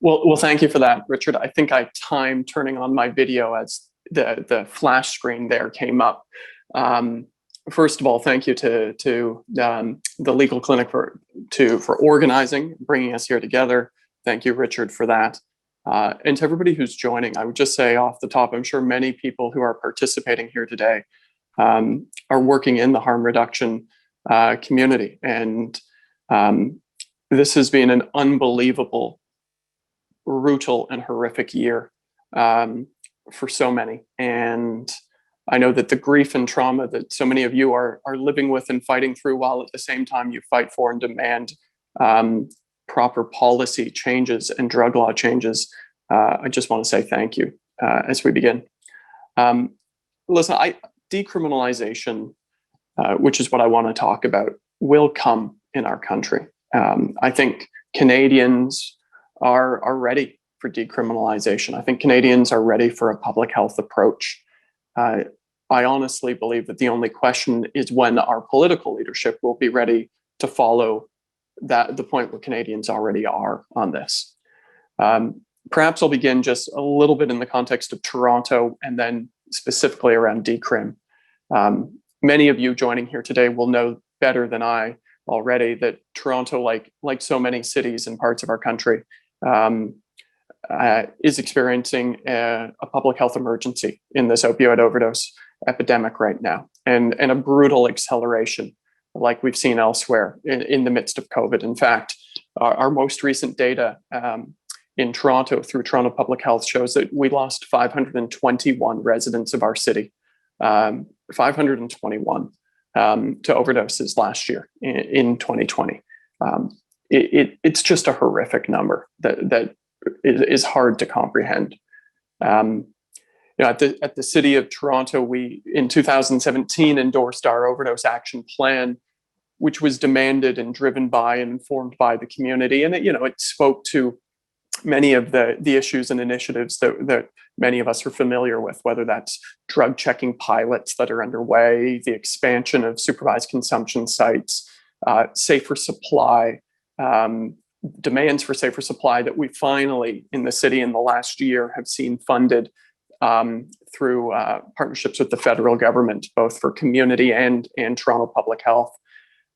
Well, thank you for that, Richard. I think I timed turning on my video as the flash screen there came up. Um, First of all, thank you to the legal clinic for organizing, bringing us here together. Thank you, Richard, for that. And to everybody who's joining, I would just say off the top, I'm sure many people who are participating here today are working in the harm reduction community, and this has been an unbelievable, brutal and horrific year for so many. And I know that the grief and trauma that so many of you are living with and fighting through, while at the same time you fight for and demand proper policy changes and drug law changes. I just want to say thank you as we begin. Listen, decriminalization, which is what I want to talk about, will come in our country. I think Canadians are ready for decriminalization. I think Canadians are ready for a public health approach. I honestly believe that the only question is when our political leadership will be ready to follow the point where Canadians already are on this. Perhaps I'll begin just a little bit in the context of Toronto and then specifically around decrim. Many of you joining here today will know better than I already that Toronto, like so many cities and parts of our country, is experiencing a public health emergency in this opioid overdose epidemic right now, and a brutal acceleration like we've seen elsewhere in the midst of COVID. In fact, our most recent data in Toronto through Toronto Public Health shows that we lost 521 residents of our city, 521 to overdoses last year in 2020. It's just a horrific number that is hard to comprehend. At the City of Toronto, we in 2017 endorsed our overdose action plan, which was demanded and driven by and informed by the community, and it spoke to many of the issues and initiatives that many of us are familiar with, whether that's drug checking pilots that are underway, the expansion of supervised consumption sites, safer supply, demands for safer supply that we finally in the city in the last year have seen funded through partnerships with the federal government, both for community and Toronto Public Health.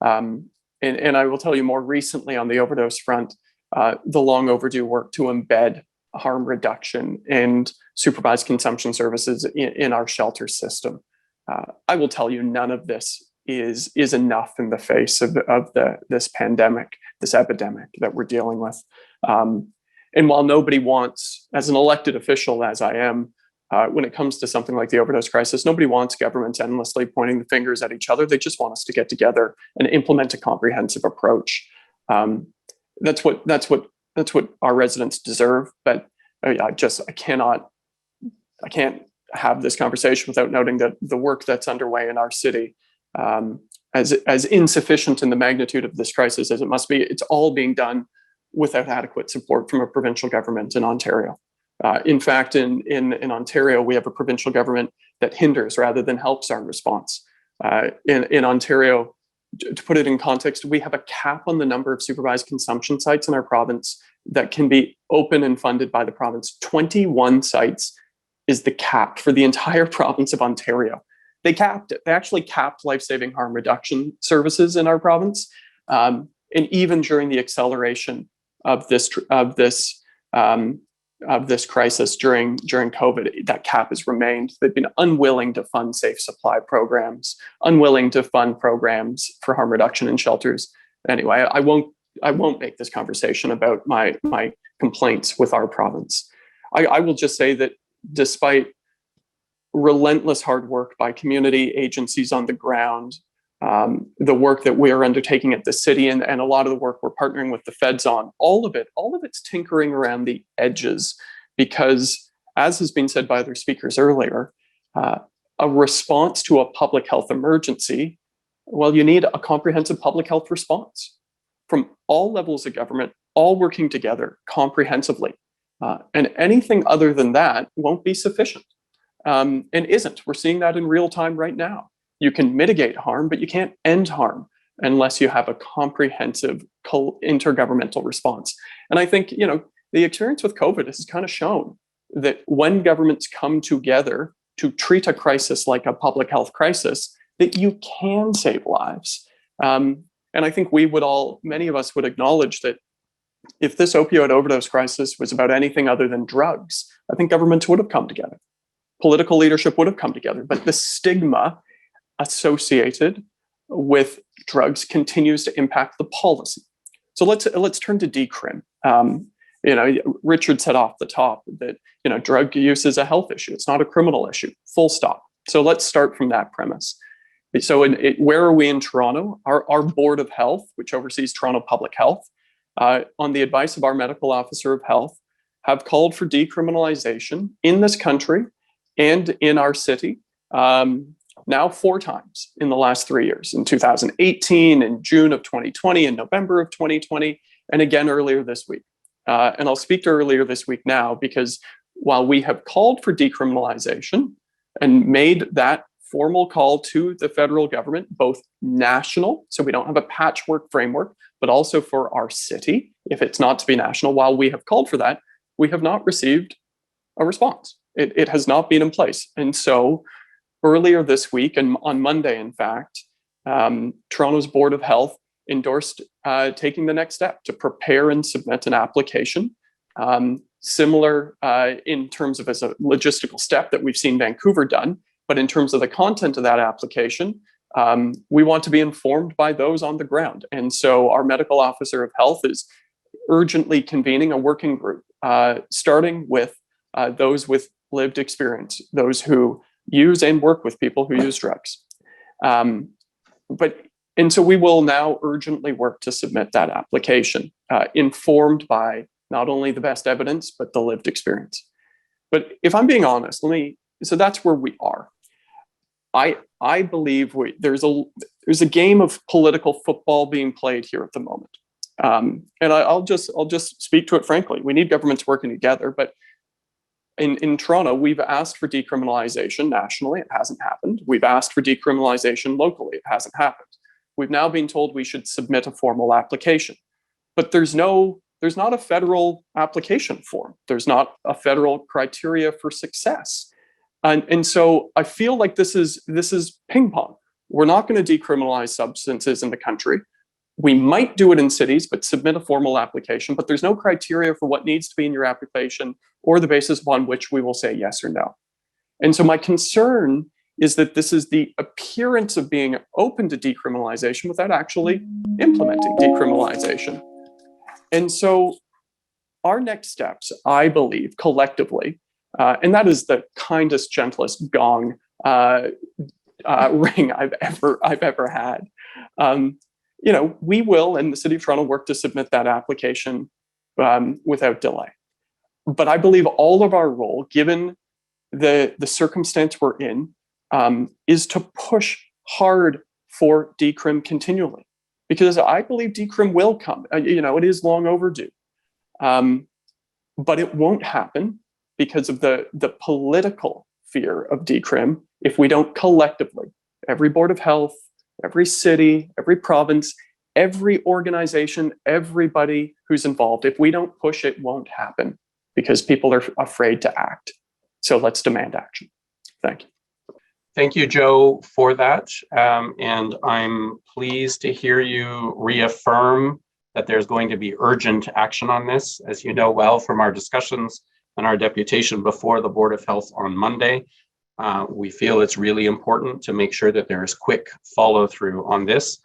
And I will tell you, more recently on the overdose front, the long overdue work to embed harm reduction and supervised consumption services in our shelter system. I will tell you, none of this is enough in the face of this pandemic, this epidemic that we're dealing with. And while nobody wants, as an elected official as I am, when it comes to something like the overdose crisis, nobody wants governments endlessly pointing the fingers at each other. They just want us to get together and implement a comprehensive approach. That's what our residents deserve. But I can't have this conversation without noting that the work that's underway in our city, as insufficient in the magnitude of this crisis as it must be, it's all being done without adequate support from a provincial government in Ontario. In fact, in Ontario, we have a provincial government that hinders rather than helps our response. In Ontario, to put it in context, we have a cap on the number of supervised consumption sites in our province that can be open and funded by the province. 21 sites is the cap for the entire province of Ontario. They capped it. They actually capped life-saving harm reduction services in our province. And even during the acceleration of this crisis during COVID, that cap has remained. They've been unwilling to fund safe supply programs, unwilling to fund programs for harm reduction in shelters. Anyway, I won't make this conversation about my complaints with our province. I will just say that despite relentless hard work by community agencies on the ground, the work that we are undertaking at the city, and a lot of the work we're partnering with the feds on, all of it's tinkering around the edges, because, as has been said by other speakers earlier, a response to a public health emergency, well, you need a comprehensive public health response from all levels of government, all working together comprehensively. And anything other than that won't be sufficient, and isn't. We're seeing that in real time right now. You can mitigate harm, but you can't end harm unless you have a comprehensive intergovernmental response. And I think, the experience with COVID has kind of shown that when governments come together to treat a crisis like a public health crisis, that you can save lives. And I think many of us would acknowledge that if this opioid overdose crisis was about anything other than drugs, I think governments would have come together. Political leadership would have come together. But the stigma associated with drugs continues to impact the policy. So let's turn to decrim. Richard said off the top that drug use is a health issue. It's not a criminal issue. Full stop. So let's start from that premise. So where are we in Toronto? Our Board of Health, which oversees Toronto Public Health, on the advice of our medical officer of health, have called for decriminalization in this country and in our city now 4 times in the last 3 years, in 2018, in June of 2020, in November of 2020, and again earlier this week. And I'll speak to earlier this week now, because while we have called for decriminalization and made that formal call to the federal government, both national, so we don't have a patchwork framework, but also for our city, if it's not to be national, while we have called for that, we have not received a response. It has not been in place. And so earlier this week, and on Monday, in fact, Toronto's Board of Health endorsed taking the next step to prepare and submit an application, similar in terms of as a logistical step that we've seen Vancouver done. But in terms of the content of that application, we want to be informed by those on the ground. And so our medical officer of health is urgently convening a working group, starting with those with lived experience, those who use and work with people who use drugs. And so we will now urgently work to submit that application, informed by not only the best evidence, but the lived experience. But if I'm being honest, so that's where we are. I believe there's a game of political football being played here at the moment. And I'll just speak to it frankly. We need governments working together, but in Toronto, we've asked for decriminalization nationally. It hasn't happened. We've asked for decriminalization locally. It hasn't happened. We've now been told we should submit a formal application, but there's not a federal application form. There's not a federal criteria for success. And so I feel like this is ping pong. We're not going to decriminalize substances in the country. We might do it in cities, but submit a formal application, but there's no criteria for what needs to be in your application or the basis upon which we will say yes or no. And so my concern is that this is the appearance of being open to decriminalization without actually implementing decriminalization. And so our next steps, I believe, collectively, and that is the kindest, gentlest gong ring I've ever had. We will, in the City of Toronto, work to submit that application without delay. But I believe all of our role, given the circumstance we're in, is to push hard for decrim continually, because I believe decrim will come. It is long overdue, but it won't happen because of the political fear of decrim if we don't collectively, every Board of Health, every city, every province, every organization, everybody who's involved, if we don't push, it won't happen because people are afraid to act. So let's demand action. Thank you. Thank you, Joe, for that. And I'm pleased to hear you reaffirm that there's going to be urgent action on this. As you know well from our discussions and our deputation before the Board of Health on Monday, we feel it's really important to make sure that there is quick follow through on this.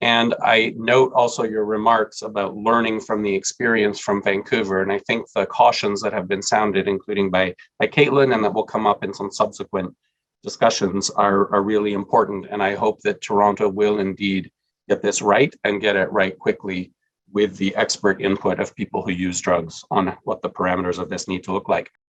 And I note also your remarks about learning from the experience from Vancouver. And I think the cautions that have been sounded, including by Caitlin, and that will come up in some subsequent discussions are really important. And I hope that Toronto will indeed get this right and get it right quickly with the expert input of people who use drugs on what the parameters of this need to look like.